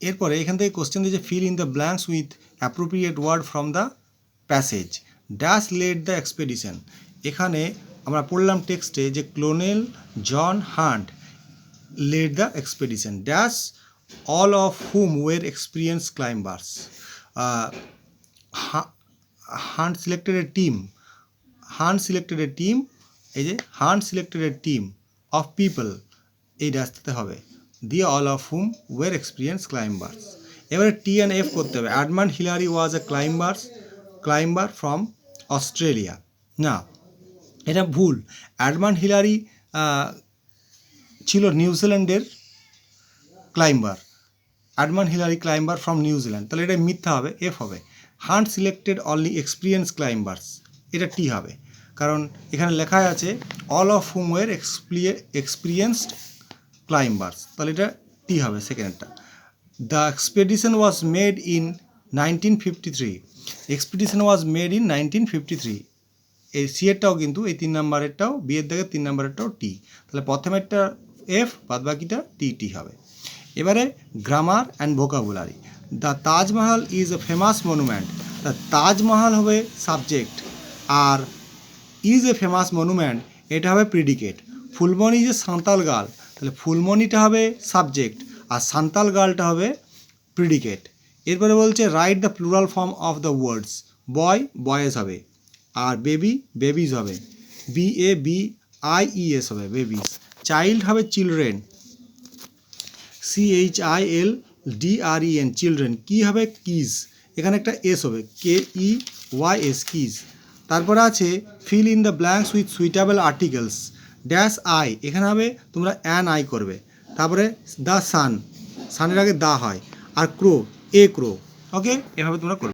এরপরে এখান থেকে কোশ্চেন দিয়েছে fill in the blanks with appropriate word from the passage. Dash led the expedition. এখানে আমরা পড়লাম টেক্সটে যে colonel John Hunt led the expedition dash all of whom were experience climbers. Hunt selected a team, Hunt selected a team, এই যে Hunt selected a team of people, এই ড্যাশটাতে হবে দিয়ে all of whom were experience climbers. এবারে T and F করতে হবে। Edmund Hillary was A climber from Australia. না, এটা ভুল। এডমান্ড হিলারি ছিল নিউজিল্যান্ডের climber. Edmund Hillary climber from New Zealand, তাহলে এটা মিথ্যা হবে, এফ হবে। Hunt selected only experience climbers, এটা টি হবে, কারণ এখানে লেখা আছে all of whom ওয়ের experienced climbers, তাহলে এটা টি হবে সেকেন্ডটা। The expedition was made in 1953, expedition was made in 1953, এই সি এরটাও কিন্তু এই 3 নম্বরেরটাও, বি এর দাগে 3 নম্বরেরটাও টি, তাহলে প্রথমেরটা এফ, বাদ বাকিটা টি হবে। এবারে grammar and vocabulary. The Taj Mahal is a famous monument, the Taj Mahal হবে সাবজেক্ট আর ইজ এ ফেমাস মনুমেন্ট এটা হবে প্রিডিকেট। ফুলমণি যে সাঁওতাল গার্ল, তাহলে ফুলমণিটা হবে সাবজেক্ট আর সাঁওতাল গার্লটা হবে প্রিডিকেট। এরপরে বলছে write the plural form of the words, boy boys হবে আর বেবি বেবিজ হবে, BABIES হবে বেবিজ। চাইল্ড হবে চিলড্রেন, CHILDREN চিলড্রেন। কি হবে কিজ, এখানে একটা এস হবে KEYS কিজ। তারপরে আছে feel in the blanks with suitable articles, dash I, এখানে হবে তোমরা অ্যান আই করবে। তারপরে দ্য সান, সানের আগে দা হয়, আর ক্রো, এ ক্রো। ওকে, এভাবে তোমরা করবে।